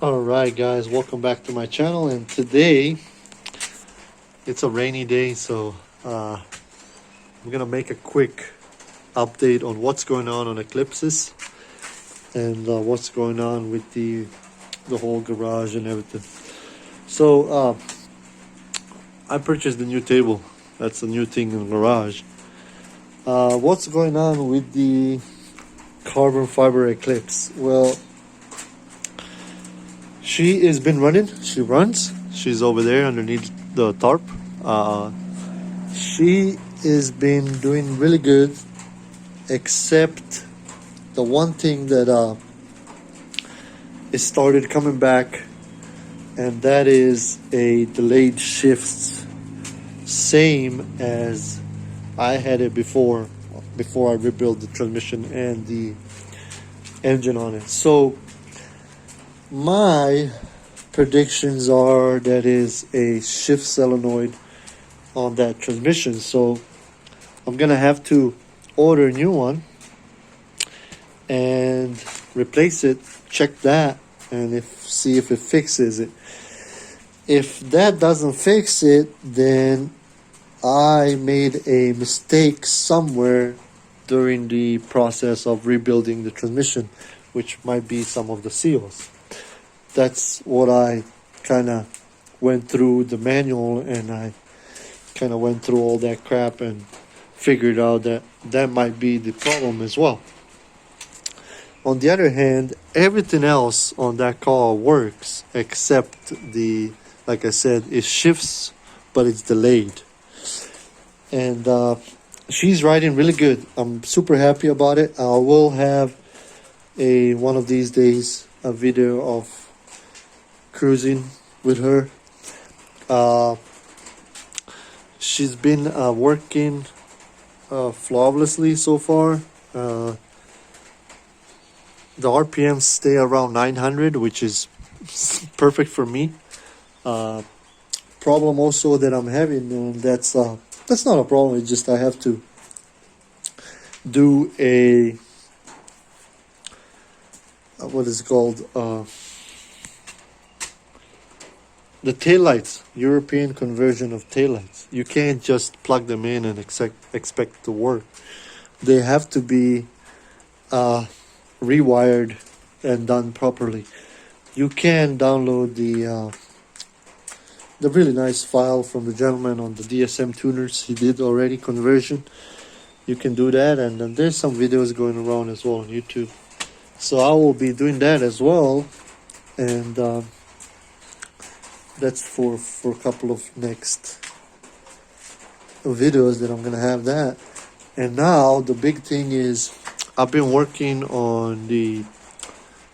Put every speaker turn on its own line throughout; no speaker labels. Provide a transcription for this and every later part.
Alright guys, welcome back to my channel, and today it's a rainy day, so I'm gonna make a quick update on what's going on Eclipses and what's going on with the whole garage and everything. So I purchased a new table. That's a new thing in the garage. What's going on with the carbon fiber Eclipse? Well, she has been running. She runs. She's over there underneath the tarp. She has been doing really good, except the one thing that it started coming back, and that is a delayed shifts, same as I had it before I rebuilt the transmission and the engine on it. So my predictions are that is a shift solenoid on that transmission, so I'm gonna have to order a new one and replace it, check that, and see if it fixes it. If that doesn't fix it, then I made a mistake somewhere during the process of rebuilding the transmission, which might be some of the seals. That's what I kind of went through the manual, and I kind of went through all that crap and figured out that that might be the problem as well. On the other hand, everything else on that car works except the, like I said, it shifts, but it's delayed. And she's riding really good. I'm super happy about it. I will have one of these days a video of cruising with her. She's been working flawlessly so far. The RPMs stay around 900, which is perfect for me. Problem also that I'm having, and that's not a problem. It's just I have to do a what is it called? The taillights, European conversion of taillights. You can't just plug them in and expect to work. They have to be rewired and done properly. You can download the really nice file from the gentleman on the DSM tuners. He did already conversion. You can do that, and then there's some videos going around as well on YouTube. So I will be doing that as well, and that's for a couple of next videos that I'm gonna have that. And now the big thing is I've been working on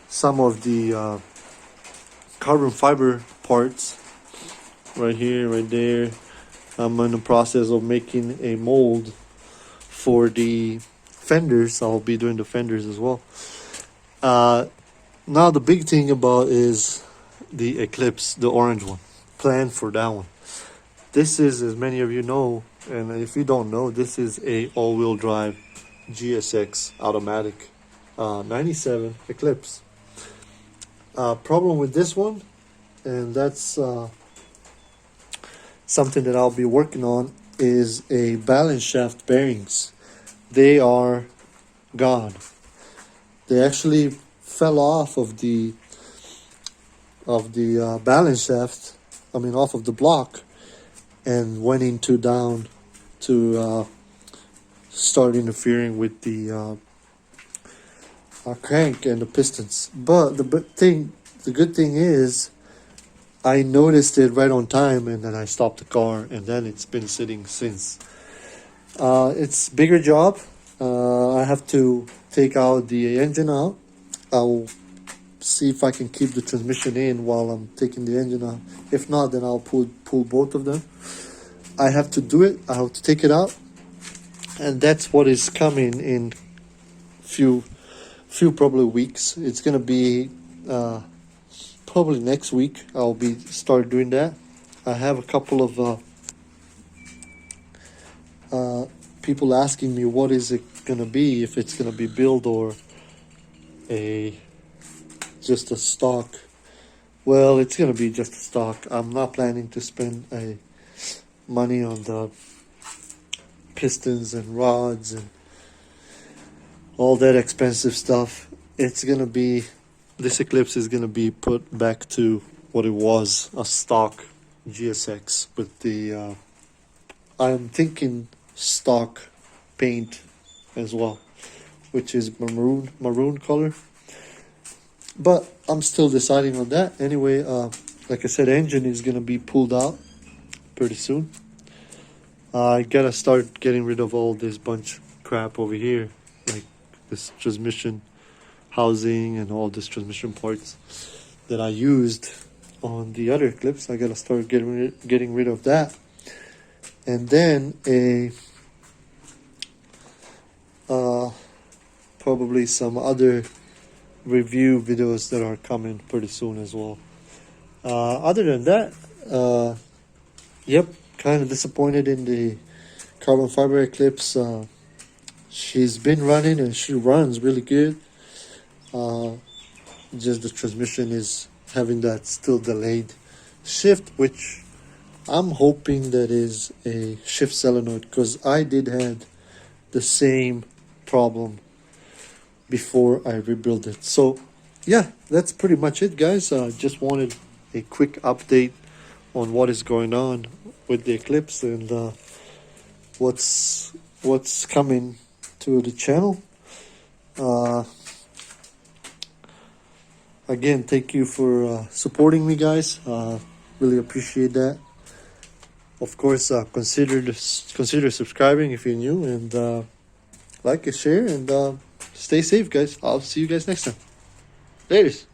some of the carbon fiber parts right here, right there. I'm in the process of making a mold for the fenders. I'll be doing the fenders as well. Now the big thing about is the Eclipse, the orange one. Plan for that one. This is, as many of you know, and if you don't know, this is a all-wheel drive GSX automatic 97 Eclipse. Problem with this one, and that's something that I'll be working on, is a balance shaft bearings. They are gone. They actually fell off of the balance shaft, off of the block, and went into down to start interfering with the crank and the pistons. But the good thing is I noticed it right on time, and then I stopped the car, and then it's been sitting since. It's bigger job. I have to take out the engine out. I'll see if I can keep the transmission in while I'm taking the engine out. If not, then I'll pull both of them. I have to do it. I have to take it out, and that's what is coming in few probably weeks. It's gonna be probably next week. I'll be start doing that. I have a couple of people asking me what is it gonna be, if it's gonna be build or a just a stock. Well, it's gonna be just a stock. I'm not planning to spend money on the pistons and rods and all that expensive stuff. It's gonna be, this Eclipse is gonna be put back to what it was, a stock GSX with the I'm thinking stock paint as well, which is maroon color. But I'm still deciding on that. Anyway, like I said, engine is gonna be pulled out pretty soon. I gotta start getting rid of all this bunch crap over here, like this transmission housing and all this transmission parts that I used on the other Eclipse. I gotta start getting rid of that, and then probably some other review videos that are coming pretty soon as well. Other than that, yep, kind of disappointed in the carbon fiber Eclipse. She's been running and she runs really good. Just the transmission is having that still delayed shift, which I'm hoping that is a shift solenoid, because I did have the same problem before I rebuilt it. So yeah, that's pretty much it, guys. Just wanted a quick update on what is going on with the Eclipse and what's coming to the channel. Again, thank you for supporting me, guys. Really appreciate that. Of course, consider subscribing if you're new, and like and share, and stay safe, guys. I'll see you guys next time. Laters.